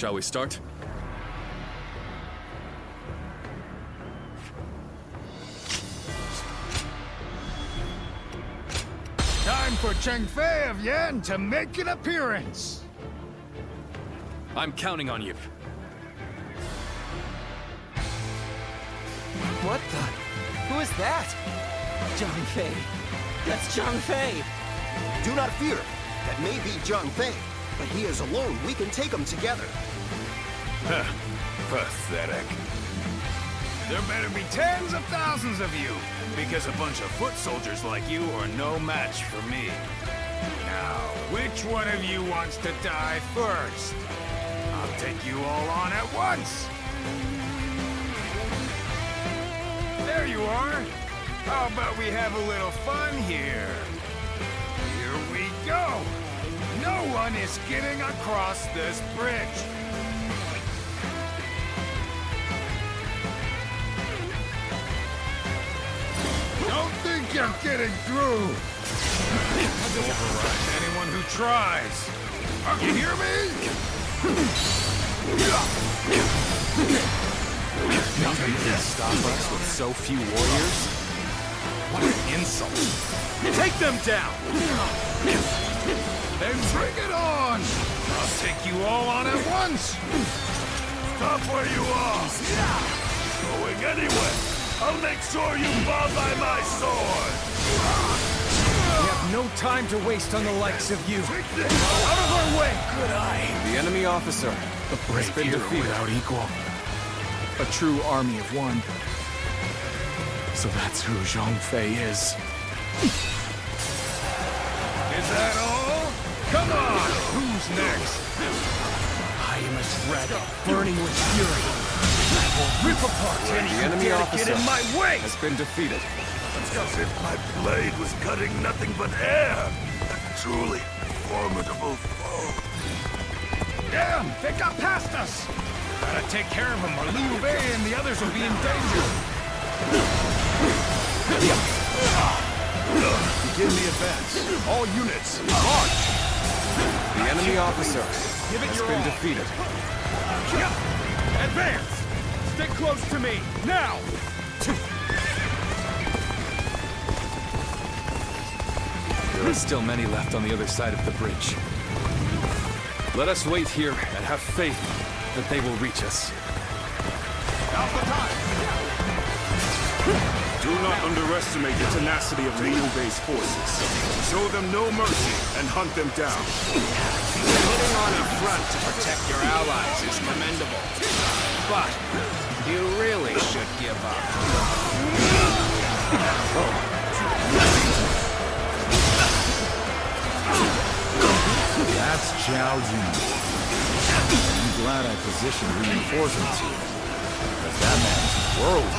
Shall we start? Time for Cheng Fei of Yan to make an appearance! I'm counting on you. What the? Who is that? Zhang Fei. That's Zhang Fei! Do not fear. That may be Zhang Fei, but he is alone. We can take him together. Pathetic. There better be tens of thousands of you, because a bunch of foot soldiers like you are no match for me. Now, which one of you wants to die first? I'll take you all on at once! There you are! How about we have a little fun here? Here we go! No one is getting across this bridge! Don't think you're getting through! Override anyone who tries! You hear me? Nothing can stop us with so few warriors? What an insult! Take them down! Then bring it on! I'll take you all on at once! Stop where you are! Going anywhere! I'll make sure you fall by my sword! We have no time to waste on the likes of you. Out of our way! Good eye! The enemy officer has been defeated. Without equal. A true army of one. So that's who Zhang Fei is. Is that all? Come on! Who's next? I am as red, burning with fury. I will rip apart any The who enemy dare to officer get in my way! has been defeated. As if my blade was cutting nothing but air. A truly formidable foe. Damn! They got past us! Gotta take care of them or Liu Bei and the others will be in danger. Begin the advance. All units, march! The enemy officer has been defeated. Advance! Stick close to me, now! There are still many left on the other side of the bridge. Let us wait here and have faith that they will reach us. Now's the time! Do not underestimate the tenacity of Liu Bei's forces. Show them no mercy and hunt them down. Putting on a front to protect your allies is commendable. But you really should give up. That's Zhao Yun. I'm glad I positioned reinforcements here. Because that man's world.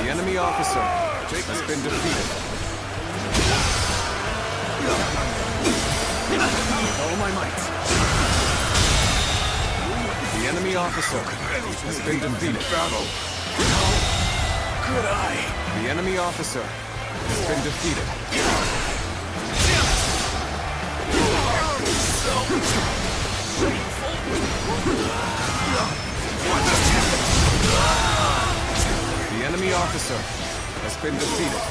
The enemy officer has been defeated. All my might. The enemy officer has been defeated. Battle. Good eye. The enemy officer has been defeated. The enemy officer has been defeated.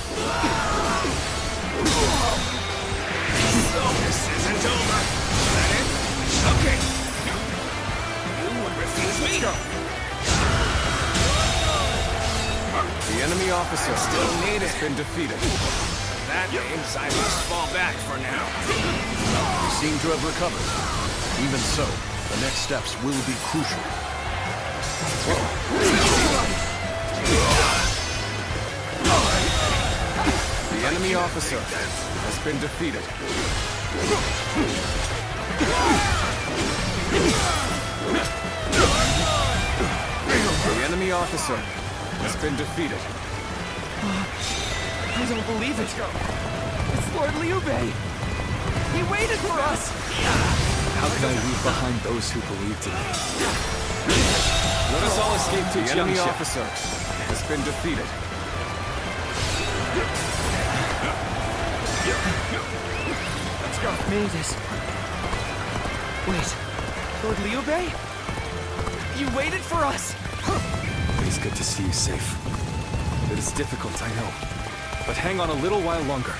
This isn't over. Is that it? Okay. You would refuse me? The enemy officer Still need has it. been defeated. That means I must fall back for now. We seem to have recovered. Even so, the next steps will be crucial. The enemy officer has been defeated. The enemy officer has been defeated. I don't believe it. It's Lord Liu Bei. He waited for us. How can I leave behind those who believed in me? Let us all escape to the enemy officer has been defeated. Let's go. Made it. Wait. Lord Liu Bei? You waited for us! It is good to see you safe. It is difficult, I know. But hang on a little while longer.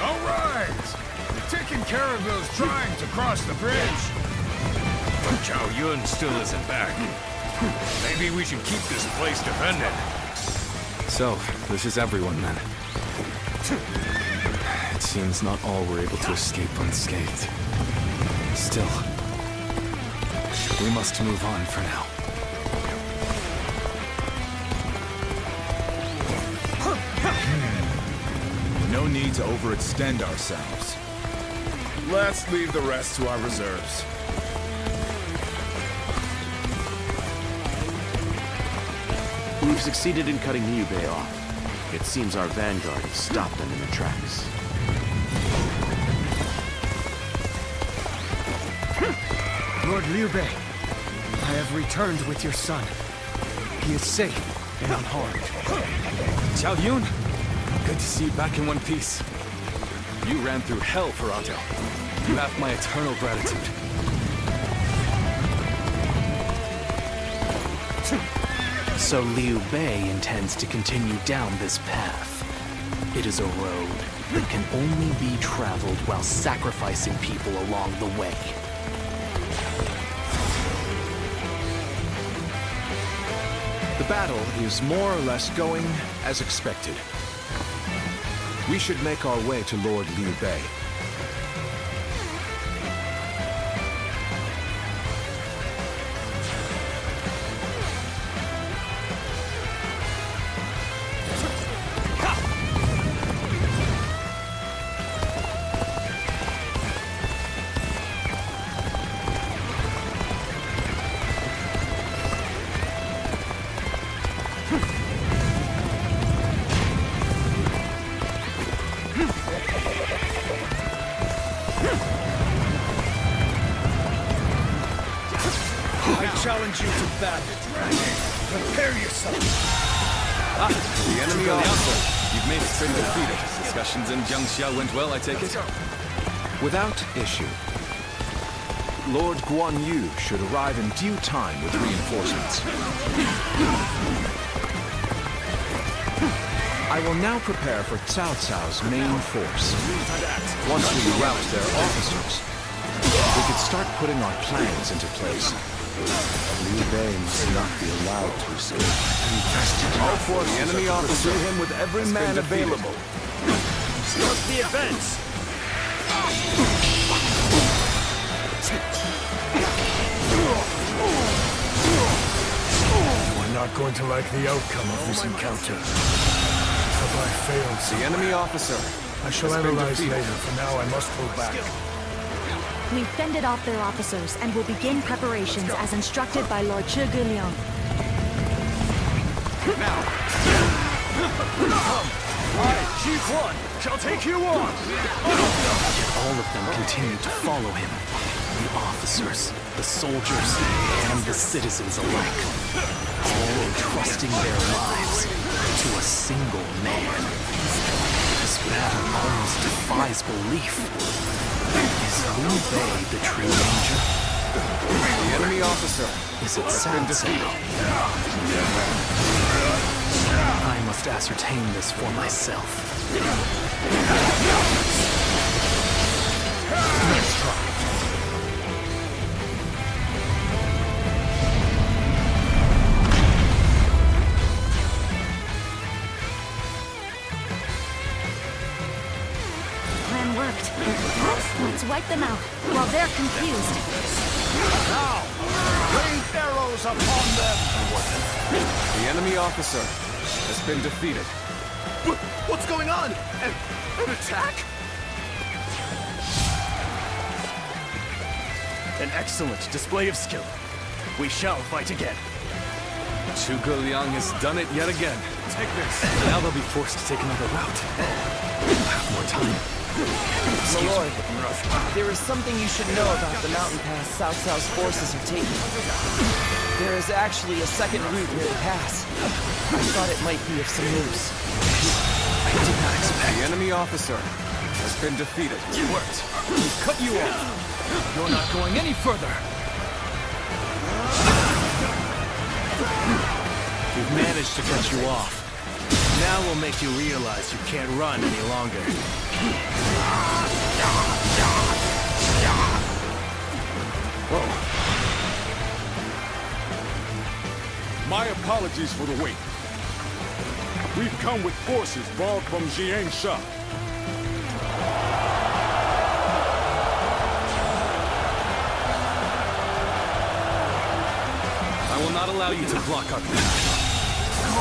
All right! We've taken care of those trying to cross the bridge. But Zhao Yun still isn't back. Maybe we should keep this place defended. So, this is everyone then. It seems not all were able to escape unscathed. Still, we must move on for now. No need to overextend ourselves. Let's leave the rest to our reserves. We've succeeded in cutting Liu Bei off. It seems our vanguard has stopped them in their tracks. Lord Liu Bei, I have returned with your son. He is safe and unharmed. Zhao Yun, good to see you back in one piece. You ran through hell for Otto. You have my eternal gratitude. So Liu Bei intends to continue down this path. It is a road that can only be traveled while sacrificing people along the way. The battle is more or less going as expected. We should make our way to Lord Liu Bei. Challenge you to battle. Prepare yourself. The enemy officer. You've made it been defeated. Discussions in Jiangxia went well, I take it? Without issue. Lord Guan Yu should arrive in due time with reinforcements. I will now prepare for Cao Cao's main force. Once we rout their officers, we could start putting our plans into place. Liu Bei must not be allowed to escape. All forces the enemy officer him with every man available. Start the events! You are not going to like the outcome of this encounter. Have I failed? The enemy officer. I shall analyze later. For now, I must go back. We've fended off their officers and will begin preparations as instructed by Lord Zhuge Liang. Now! Come! I, Chief One, shall take you on! Yet all of them continued to follow him. The officers, the soldiers, and the citizens alike. All entrusting their lives to a single man. This battle almost defies belief. Is Liu Bei the true danger? The enemy officer. Is it Cao Cao? I must ascertain this for myself. Let's try. Plan worked. Let's wipe them out while they're confused. Now! Rain arrows upon them! The enemy officer has been defeated. What's going on? An attack? An excellent display of skill. We shall fight again. Zhuge Liang has done it yet again. Take this. Now they'll be forced to take another route. We'll have more time. My lord, there is something you should know about the mountain pass Cao Cao's forces have taken. There is actually a second route near the pass. I thought it might be of some use. I did not expect. The enemy officer has been defeated. It worked. We've cut you off. You're not going any further. We've managed to cut you off. Now we'll make you realize you can't run any longer. Whoa. My apologies for the wait. We've come with forces borrowed from Jiang Sha. I will not allow you to block our path.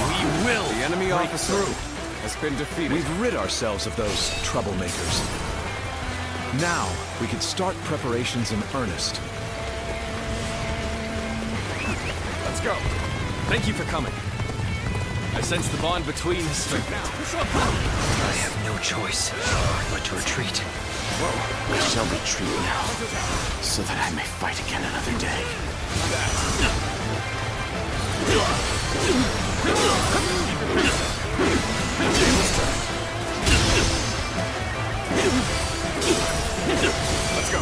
We will. The enemy break officer through. Has been defeated. We've rid ourselves of those troublemakers. Now, we can start preparations in earnest. Let's go. Thank you for coming. I sense the bond between us. I have no choice but to retreat. I shall retreat now, so that I may fight again another day. Let's go.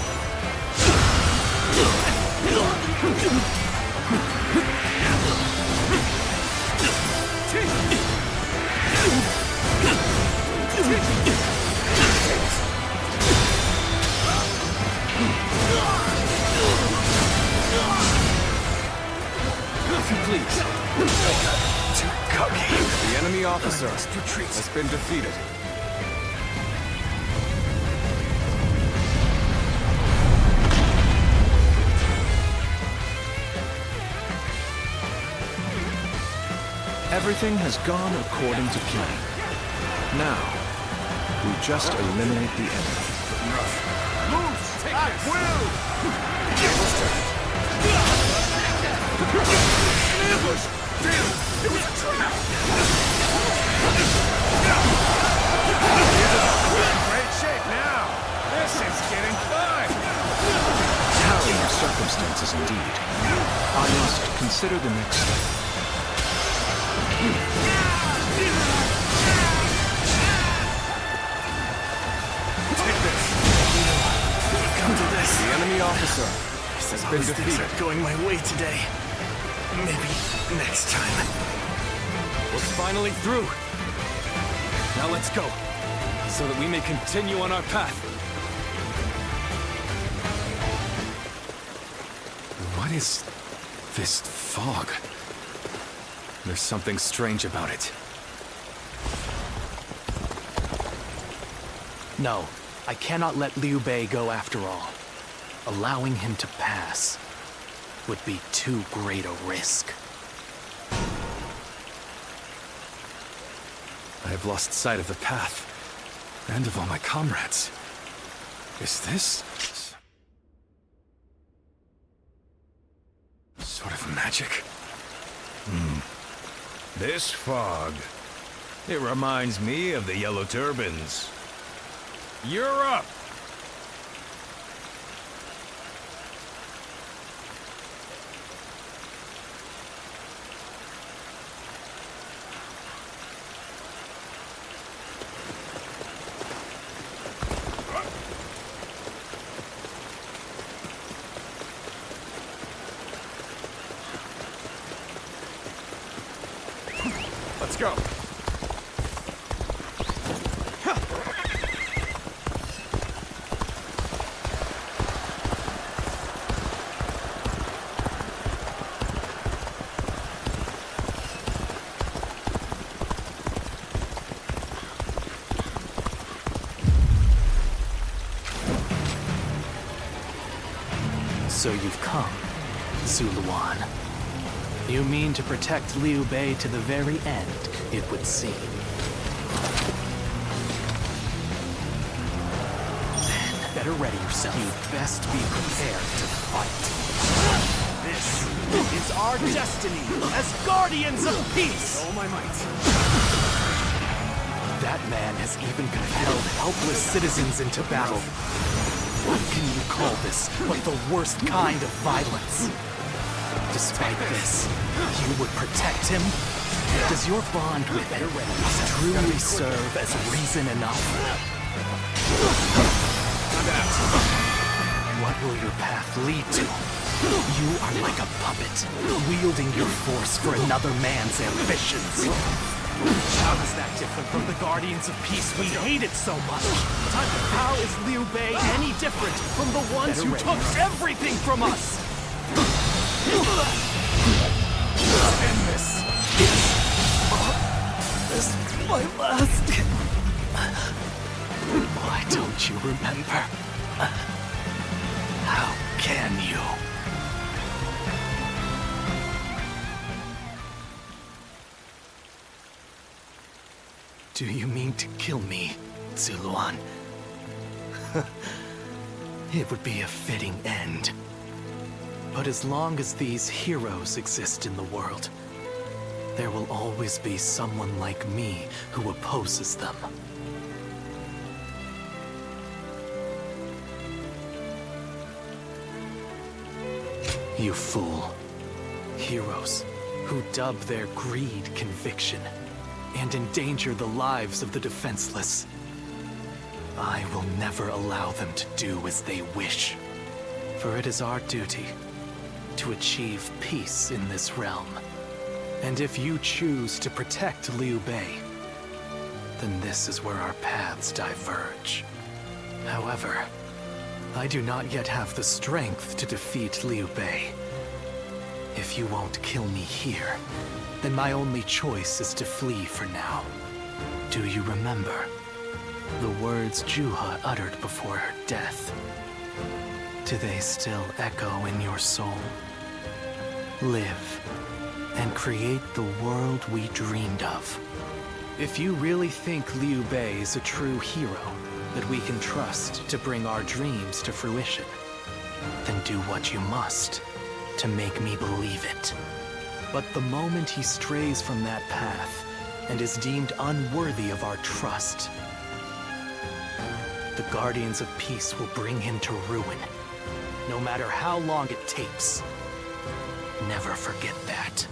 Please. Too cocky. The enemy officer has been defeated. Everything has gone according to plan. Now, we just eliminate the enemy. Loose! At will! Ambush! Damn! It was a trap! Great shape now! This is getting fun! Harrowing circumstances indeed. I must consider the next step. Take this. Come to this. The enemy officer has been Things defeated. aren't going my way today. Maybe next time. We're finally through. Now let's go, so that we may continue on our path. What is this fog? There's something strange about it. No, I cannot let Liu Bei go after all. Allowing him to pass would be too great a risk. I have lost sight of the path, and of all my comrades. Is this sort of magic? This fog. It reminds me of the Yellow Turbans. You're up! Let's go. So you've come, Zuluan. You mean to protect Liu Bei to the very end, it would seem. Then, better ready yourself. You'd best be prepared to fight. This is our destiny as guardians of peace! Oh my might. That man has even compelled helpless citizens into battle. What can you call this but the worst kind of violence? Despite this, you would protect him? Does your bond with him truly serve as reason enough? What will your path lead to? You are like a puppet, wielding your force for another man's ambitions. How is that different from the Guardians of Peace we hated so much? How is Liu Bei any different from the ones who took everything from us? And this is my last. Why don't you remember? How can you? Do you mean to kill me, Zuluan? It would be a fitting end. But as long as these heroes exist in the world, there will always be someone like me who opposes them. You fool. Heroes who dub their greed conviction and endanger the lives of the defenseless. I will never allow them to do as they wish, for it is our duty to achieve peace in this realm. And if you choose to protect Liu Bei, then this is where our paths diverge. However, I do not yet have the strength to defeat Liu Bei. If you won't kill me here, then my only choice is to flee for now. Do you remember the words Juha uttered before her death? Do they still echo in your soul? Live and create the world we dreamed of. If you really think Liu Bei is a true hero that we can trust to bring our dreams to fruition, then do what you must to make me believe it. But the moment he strays from that path and is deemed unworthy of our trust, the Guardians of Peace will bring him to ruin, no matter how long it takes. Never forget that.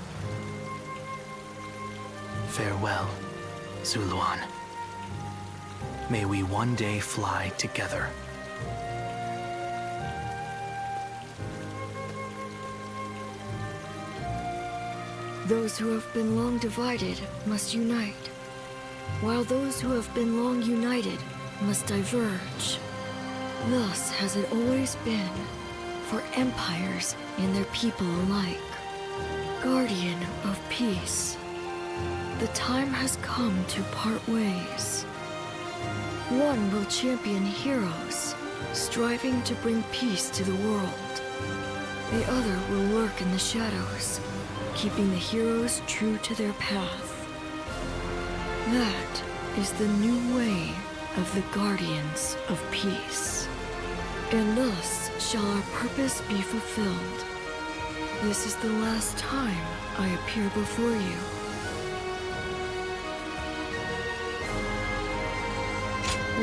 Farewell, Zuluan. May we one day fly together. Those who have been long divided must unite, while those who have been long united must diverge. Thus has it always been, for empires and their people alike. Guardian of Peace, the time has come to part ways. One will champion heroes, striving to bring peace to the world. The other will lurk in the shadows, keeping the heroes true to their path. That is the new way of the Guardians of Peace. And thus shall our purpose be fulfilled. This is the last time I appear before you.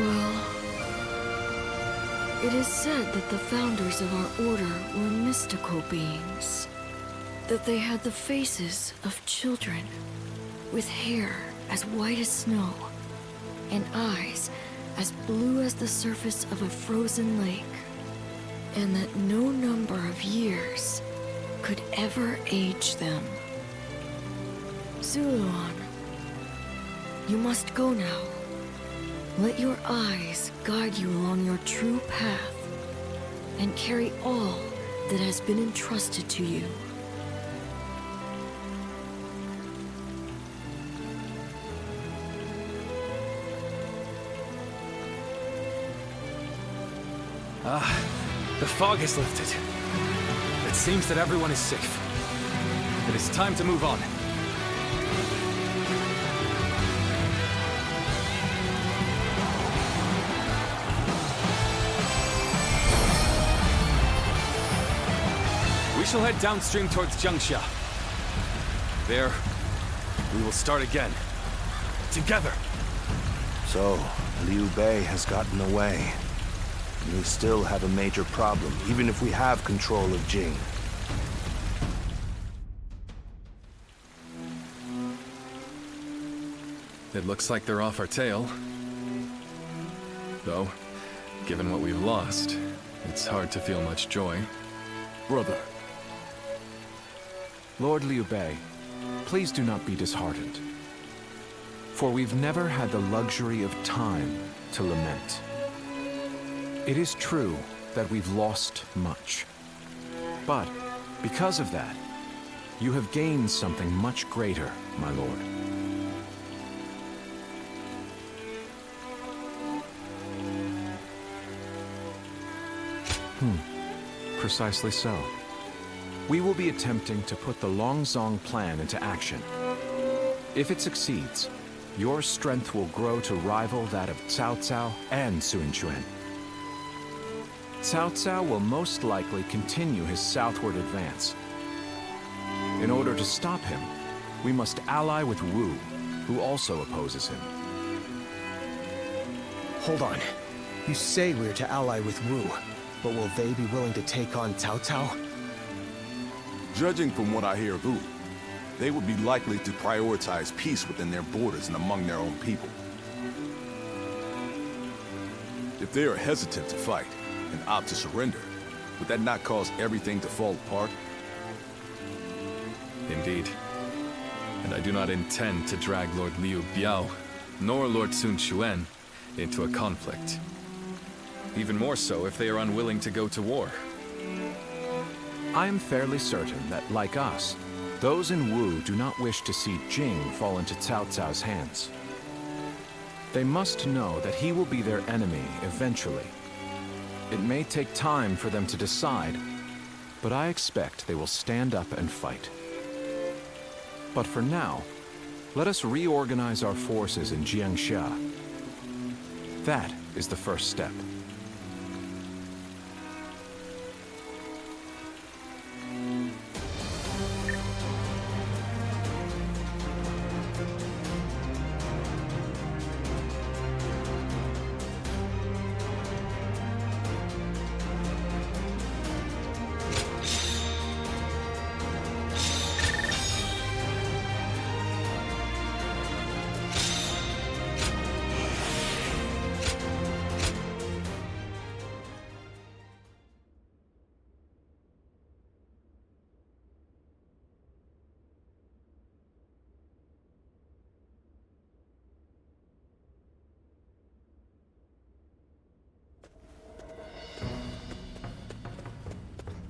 Well, it is said that the founders of our order were mystical beings. That they had the faces of children, with hair as white as snow, and eyes as blue as the surface of a frozen lake, and that no number of years could ever age them. Zuluan, you must go now. Let your eyes guide you along your true path, and carry all that has been entrusted to you. The fog has lifted. It seems that everyone is safe. It is time to move on. We shall head downstream towards Jiangxia. There, we will start again. Together. So, Liu Bei has gotten away. We still have a major problem, even if we have control of Jing. It looks like they're off our tail. Though, Given what we've lost, it's hard to feel much joy. Brother. Lord Liu Bei, please do not be disheartened. For we've never had the luxury of time to lament. It is true that we've lost much. But because of that, you have gained something much greater, my lord. Precisely so. We will be attempting to put the Longzong plan into action. If it succeeds, your strength will grow to rival that of Cao Cao and Sun Quan. Cao Cao will most likely continue his southward advance. In order to stop him, we must ally with Wu, who also opposes him. Hold on. You say we're to ally with Wu, but will they be willing to take on Cao Cao? Judging from what I hear of Wu, they would be likely to prioritize peace within their borders and among their own people. If they are hesitant to fight and opt to surrender, would that not cause everything to fall apart? Indeed. And I do not intend to drag Lord Liu Biao, nor Lord Sun Quan, into a conflict. Even more so if they are unwilling to go to war. I am fairly certain that, like us, those in Wu do not wish to see Jing fall into Cao Cao's hands. They must know that he will be their enemy eventually. It may take time for them to decide, but I expect they will stand up and fight. But for now, let us reorganize our forces in Jiangxia. That is the first step.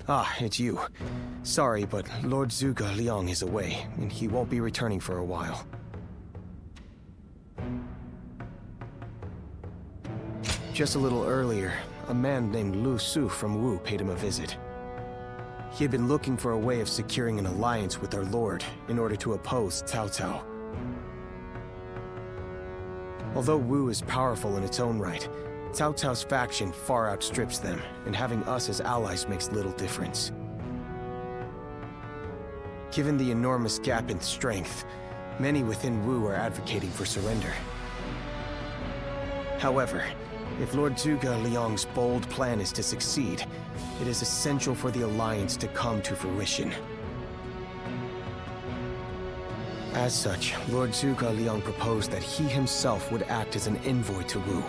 Ah, it's you. Sorry, but Lord Zhuge Liang is away, and he won't be returning for a while. Just a little earlier, a man named Lu Su from Wu paid him a visit. He had been looking for a way of securing an alliance with our lord in order to oppose Cao Cao. Although Wu is powerful in its own right, Cao Cao's faction far outstrips them, and having us as allies makes little difference. Given the enormous gap in strength, many within Wu are advocating for surrender. However, if Lord Zhuge Liang's bold plan is to succeed, it is essential for the alliance to come to fruition. As such, Lord Zhuge Liang proposed that he himself would act as an envoy to Wu.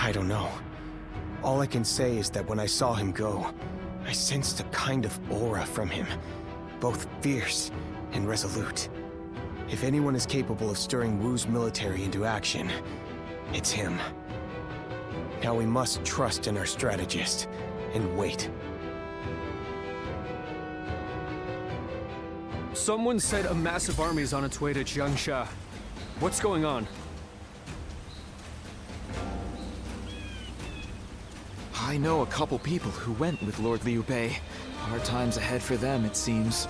I don't know. All I can say is that when I saw him go, I sensed a kind of aura from him, both fierce and resolute. If anyone is capable of stirring Wu's military into action, it's him. Now we must trust in our strategist and wait. Someone said a massive army is on its way to Jiangxia. What's going on? I know a couple people who went with Lord Liu Bei. Hard times ahead for them, it seems.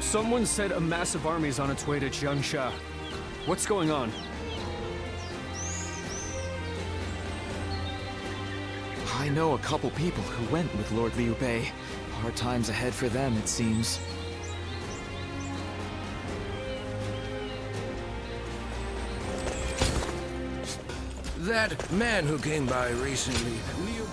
Someone said a massive army is on its way to Jiangsha. What's going on? I know a couple people who went with Lord Liu Bei. Hard times ahead for them, it seems. That man who came by recently, Liu...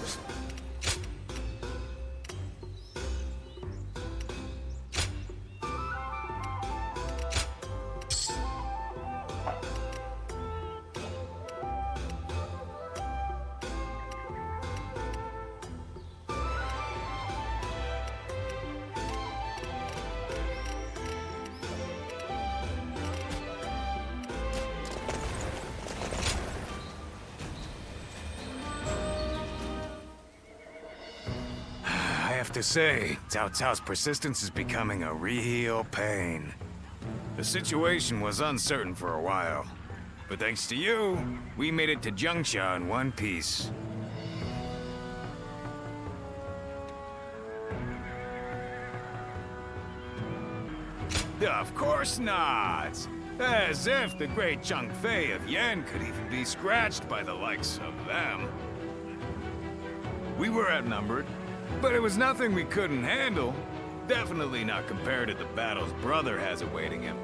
To say, Cao Cao's persistence is becoming a real pain. The situation was uncertain for a while, but thanks to you, we made it to Jiangsha in one piece. Of course not! As if the great Zhang Fei of Yan could even be scratched by the likes of them. We were outnumbered, but it was nothing we couldn't handle. Definitely not compared to the battles Brother has awaiting him.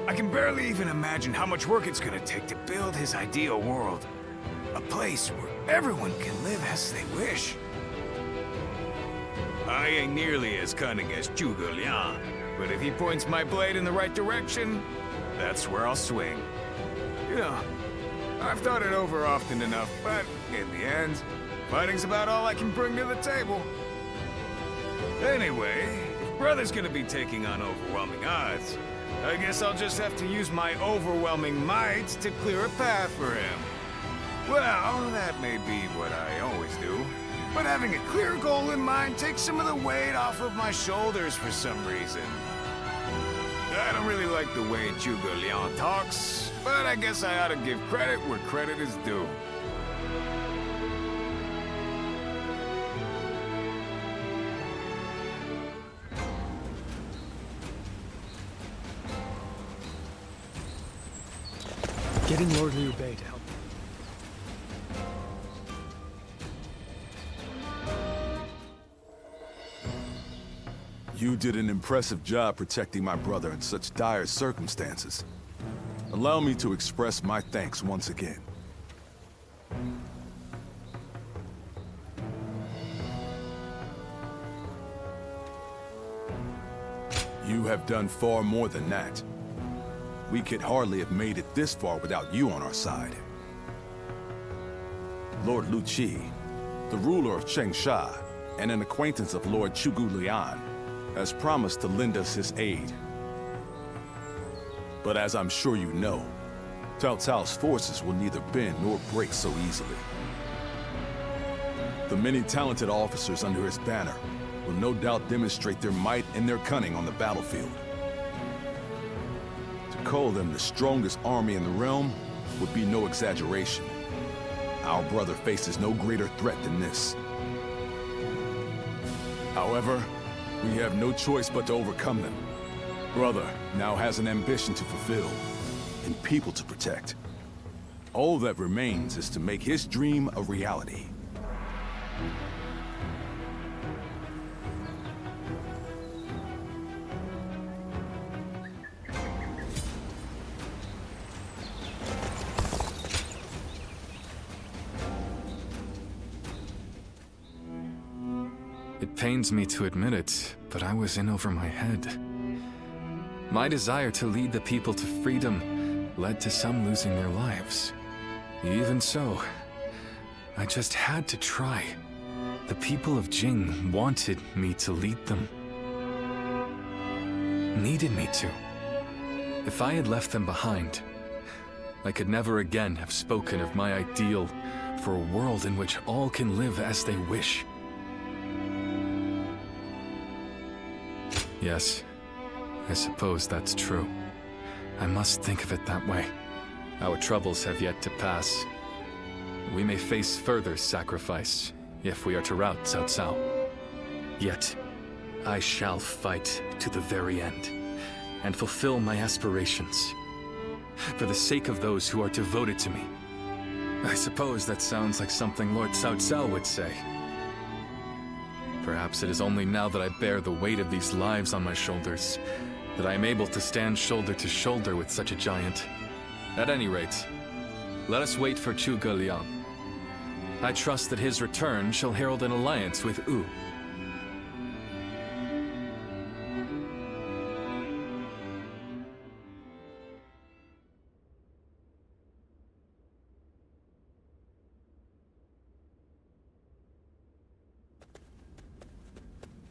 I can barely even imagine how much work it's gonna take to build his ideal world. A place where everyone can live as they wish. I ain't nearly as cunning as Zhuge Liang, but if he points my blade in the right direction, that's where I'll swing. You know, I've thought it over often enough, but in the end, fighting's about all I can bring to the table. Anyway, if Brother's gonna be taking on overwhelming odds, I guess I'll just have to use my overwhelming might to clear a path for him. Well, that may be what I always do, but having a clear goal in mind takes some of the weight off of my shoulders for some reason. I don't really like the way Zhuge Liang talks, but I guess I ought to give credit where credit is due. Getting Lord Liu Bei to help. You did an impressive job protecting my brother in such dire circumstances. Allow me to express my thanks once again. You have done far more than that. We could hardly have made it this far without you on our side. Lord Lu Qi, the ruler of Chengsha, and an acquaintance of Lord Zhuge Liang, has promised to lend us his aid. But as I'm sure you know, Cao Cao's forces will neither bend nor break so easily. The many talented officers under his banner will no doubt demonstrate their might and their cunning on the battlefield. To call them the strongest army in the realm would be no exaggeration. Our brother faces no greater threat than this. However, we have no choice but to overcome them. Brother now has an ambition to fulfill, and people to protect. All that remains is to make his dream a reality. It pains me to admit it, but I was in over my head. My desire to lead the people to freedom led to some losing their lives. Even so, I just had to try. The people of Jing wanted me to lead them. Needed me to. If I had left them behind, I could never again have spoken of my ideal for a world in which all can live as they wish. Yes, I suppose that's true. I must think of it that way. Our troubles have yet to pass. We may face further sacrifice if we are to rout Cao Cao. Yet, I shall fight to the very end, and fulfill my aspirations. For the sake of those who are devoted to me. I suppose that sounds like something Lord Cao Cao would say. Perhaps it is only now that I bear the weight of these lives on my shoulders that I am able to stand shoulder to shoulder with such a giant. At any rate, let us wait for Zhuge Liang. I trust that his return shall herald an alliance with Wu.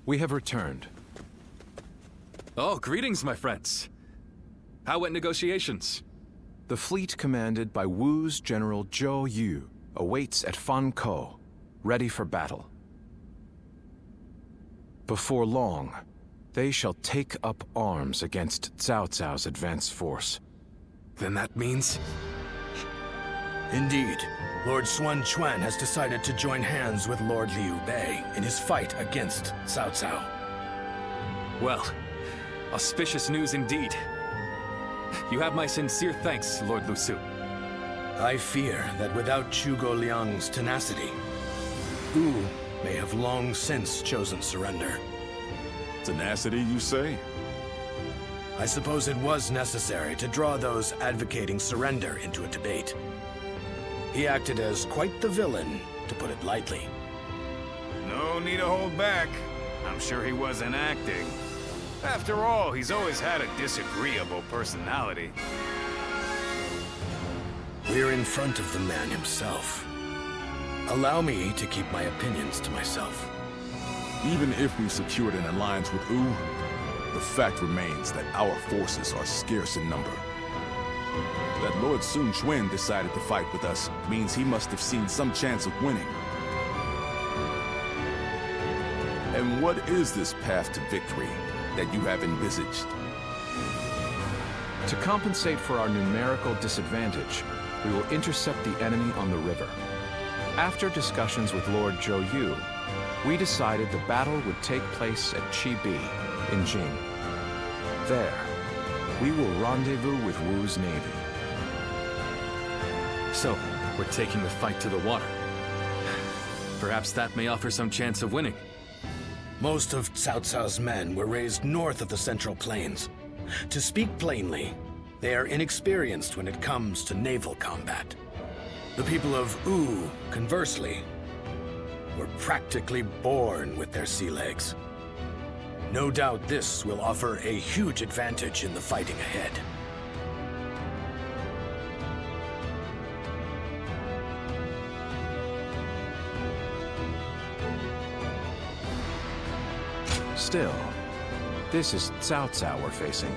We have returned. Oh, greetings, my friends. How went negotiations? The fleet commanded by Wu's General Zhou Yu awaits at Fan Ko, ready for battle. Before long, they shall take up arms against Cao Cao's advance force. Then that means... Indeed. Lord Xuan Chuan has decided to join hands with Lord Liu Bei in his fight against Cao Cao. Well, auspicious news indeed. You have my sincere thanks, Lord Lu Su. I fear that without Zhuge Liang's tenacity, Wu may have long since chosen surrender. Tenacity, you say? I suppose it was necessary to draw those advocating surrender into a debate. He acted as quite the villain, to put it lightly. No need to hold back. I'm sure he wasn't acting. After all, he's always had a disagreeable personality. We're in front of the man himself. Allow me to keep my opinions to myself. Even if we secured an alliance with Wu, the fact remains that our forces are scarce in number. That Lord Sun Quan decided to fight with us means he must have seen some chance of winning. And what is this path to victory that you have envisaged? To compensate for our numerical disadvantage, we will intercept the enemy on the river. After discussions with Lord Zhou Yu, we decided the battle would take place at Chibi, in Jing. There, we will rendezvous with Wu's navy. So, we're taking the fight to the water. Perhaps that may offer some chance of winning. Most of Cao Cao's men were raised north of the Central Plains. To speak plainly, they are inexperienced when it comes to naval combat. The people of Wu, conversely, were practically born with their sea legs. No doubt this will offer a huge advantage in the fighting ahead. Still, this is Cao Cao we're facing.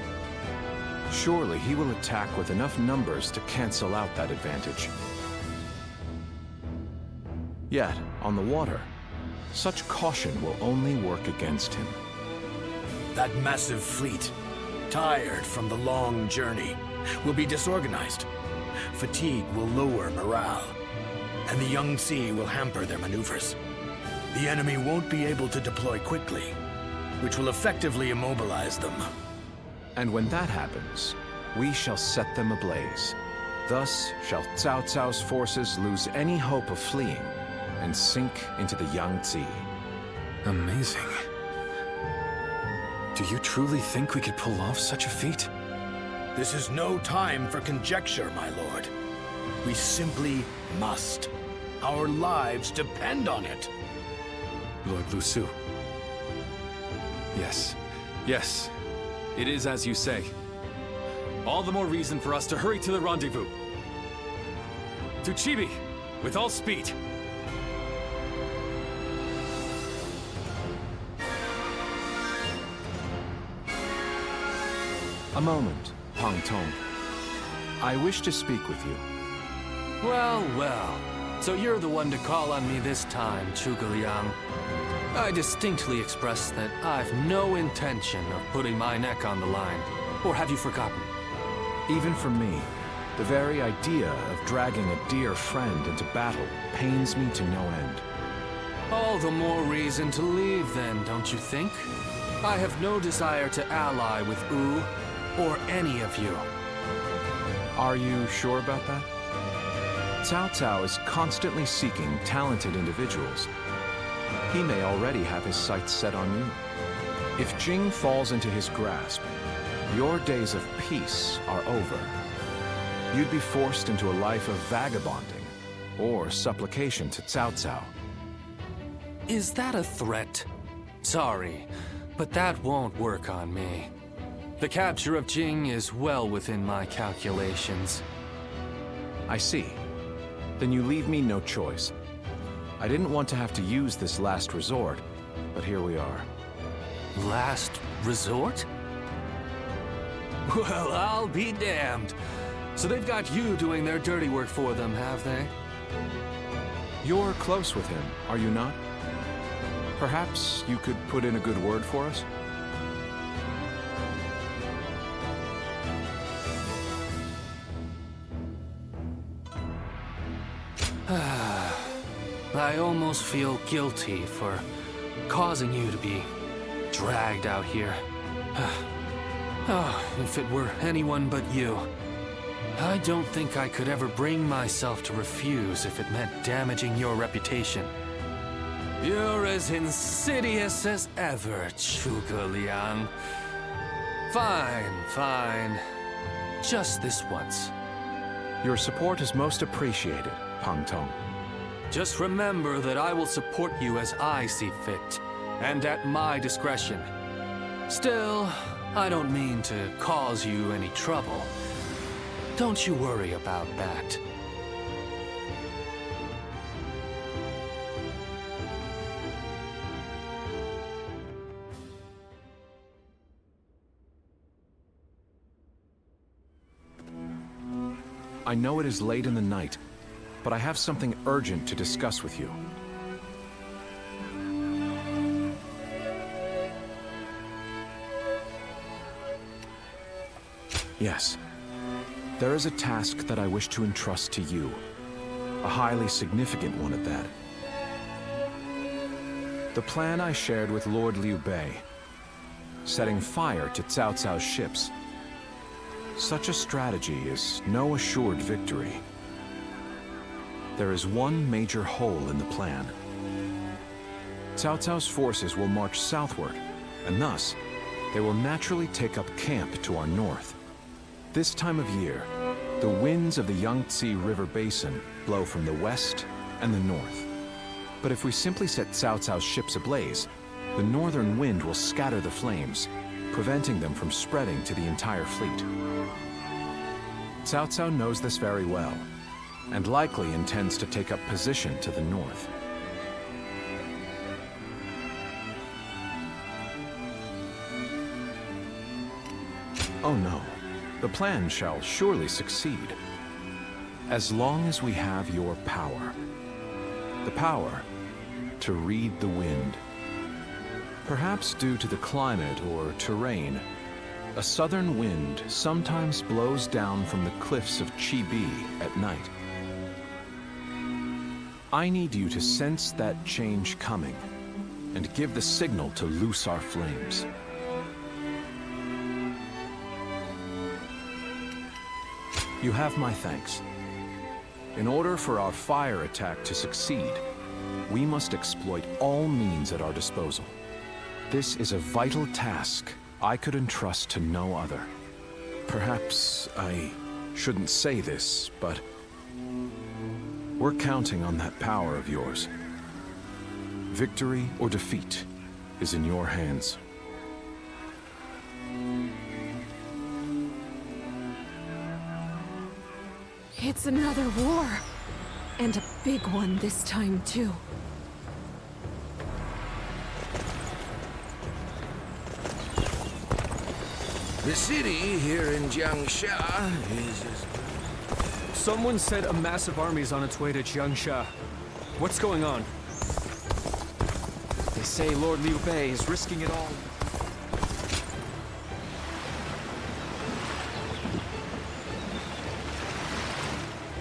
Surely he will attack with enough numbers to cancel out that advantage. Yet, on the water, such caution will only work against him. That massive fleet, tired from the long journey, will be disorganized. Fatigue will lower morale, and the Yangtze will hamper their maneuvers. The enemy won't be able to deploy quickly, which will effectively immobilize them. And when that happens, we shall set them ablaze. Thus shall Cao Cao's forces lose any hope of fleeing and sink into the Yangtze. Amazing. Do you truly think we could pull off such a feat? This is no time for conjecture, my lord. We simply must. Our lives depend on it. Lord Lu Su. Yes. Yes. It is as you say. All the more reason for us to hurry to the rendezvous. To Chibi, with all speed. A moment, Pang Tong. I wish to speak with you. Well, well. So you're the one to call on me this time, Zhuge Liang. I distinctly expressed that I've no intention of putting my neck on the line. Or have you forgotten? Even for me, the very idea of dragging a dear friend into battle pains me to no end. All the more reason to leave then, don't you think? I have no desire to ally with Wu, or any of you. Are you sure about that? Cao Cao is constantly seeking talented individuals. He may already have his sights set on you. If Jing falls into his grasp, your days of peace are over. You'd be forced into a life of vagabonding or supplication to Cao Cao. Is that a threat? Sorry, but that won't work on me. The capture of Jing is well within my calculations. I see. Then you leave me no choice. I didn't want to have to use this last resort, but here we are. Last resort? Well, I'll be damned. So they've got you doing their dirty work for them, have they? You're close with him, are you not? Perhaps you could put in a good word for us? I almost feel guilty for causing you to be dragged out here. Oh, if it were anyone but you. I don't think I could ever bring myself to refuse if it meant damaging your reputation. You're as insidious as ever, Zhuge Liang. Fine, fine. Just this once. Your support is most appreciated, Pang Tong. Just remember that I will support you as I see fit, and at my discretion. Still, I don't mean to cause you any trouble. Don't you worry about that. I know it is late in the night, but I have something urgent to discuss with you. Yes. There is a task that I wish to entrust to you. A highly significant one at that. The plan I shared with Lord Liu Bei, setting fire to Cao Cao's ships. Such a strategy is no assured victory. There is one major hole in the plan. Cao Cao's forces will march southward, and thus, they will naturally take up camp to our north. This time of year, the winds of the Yangtze River Basin blow from the west and the north. But if we simply set Cao Cao's ships ablaze, the northern wind will scatter the flames, preventing them from spreading to the entire fleet. Cao Cao knows this very well, and likely intends to take up position to the north. Oh no. The plan shall surely succeed. As long as we have your power. The power to read the wind. Perhaps due to the climate or terrain, a southern wind sometimes blows down from the cliffs of Chibi at night. I need you to sense that change coming and give the signal to loose our flames. You have my thanks. In order for our fire attack to succeed, we must exploit all means at our disposal. This is a vital task I could entrust to no other. Perhaps I shouldn't say this, but we're counting on that power of yours. Victory or defeat is in your hands. It's another war. And a big one this time, too. The city here in Jiangsha is as... Someone said a massive army's on its way to Jiangsha. What's going on? They say Lord Liu Bei is risking it all.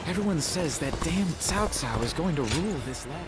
Everyone says that damn Cao Cao is going to rule this land.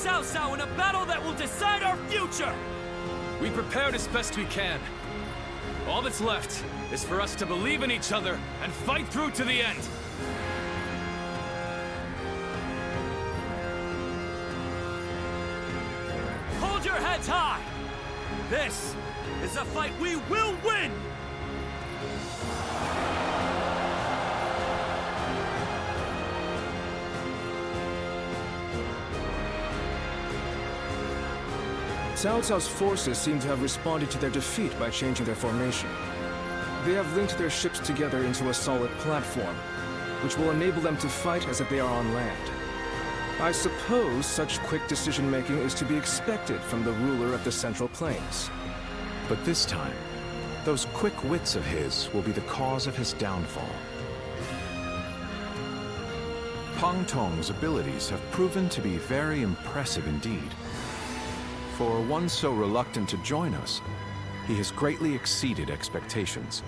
Cao Cao in a battle that will decide our future! We prepared as best we can. All that's left is for us to believe in each other and fight through to the end. Hold your heads high! This is a fight we will win! Cao Cao's forces seem to have responded to their defeat by changing their formation. They have linked their ships together into a solid platform, which will enable them to fight as if they are on land. I suppose such quick decision-making is to be expected from the ruler of the Central Plains. But this time, those quick wits of his will be the cause of his downfall. Pang Tong's abilities have proven to be very impressive indeed. For one so reluctant to join us, he has greatly exceeded expectations.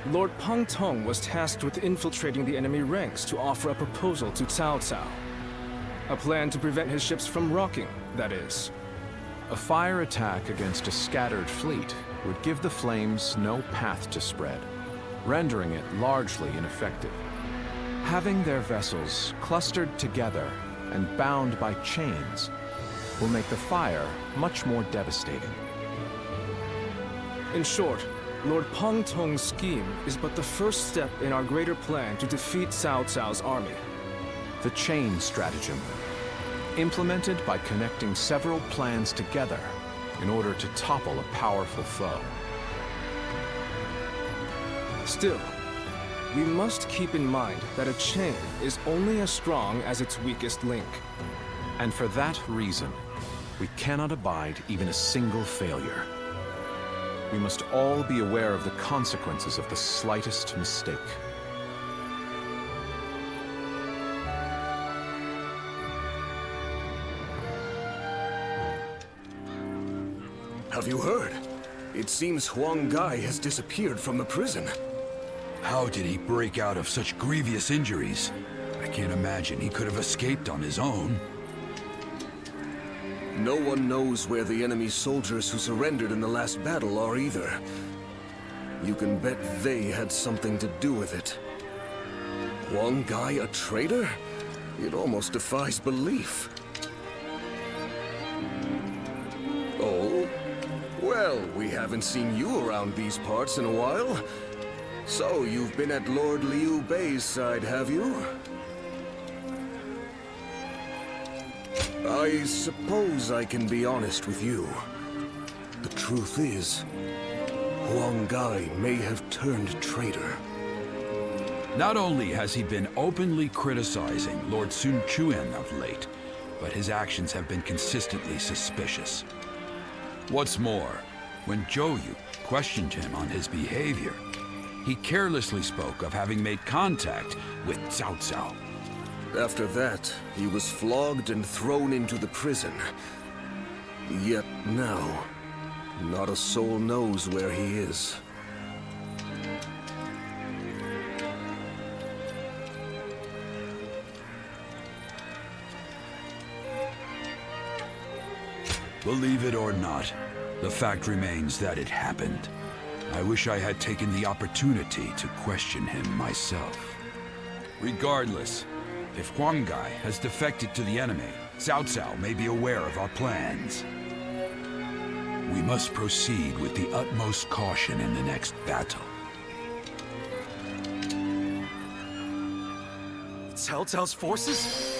Lord Pang Tong was tasked with infiltrating the enemy ranks to offer a proposal to Cao Cao. A plan to prevent his ships from rocking, that is. A fire attack against a scattered fleet would give the flames no path to spread, rendering it largely ineffective. Having their vessels clustered together and bound by chains will make the fire much more devastating. In short, Lord Pang Tong's scheme is but the first step in our greater plan to defeat Cao Cao's army. The chain stratagem, implemented by connecting several plans together in order to topple a powerful foe. Still, we must keep in mind that a chain is only as strong as its weakest link. And for that reason, we cannot abide even a single failure. We must all be aware of the consequences of the slightest mistake. Have you heard? It seems Huang Gai has disappeared from the prison. How did he break out of such grievous injuries? I can't imagine he could have escaped on his own. No one knows where the enemy soldiers who surrendered in the last battle are either. You can bet they had something to do with it. Huang Gai a traitor? It almost defies belief. Oh? Well, we haven't seen you around these parts in a while. So, you've been at Lord Liu Bei's side, have you? I suppose I can be honest with you. The truth is, Huang Gai may have turned traitor. Not only has he been openly criticizing Lord Sun Quan of late, but his actions have been consistently suspicious. What's more, when Zhou Yu questioned him on his behavior, he carelessly spoke of having made contact with Cao Cao. After that, he was flogged and thrown into the prison. Yet now, not a soul knows where he is. Believe it or not, the fact remains that it happened. I wish I had taken the opportunity to question him myself. Regardless, if Huang Gai has defected to the enemy, Cao Cao may be aware of our plans. We must proceed with the utmost caution in the next battle. Cao Cao's forces?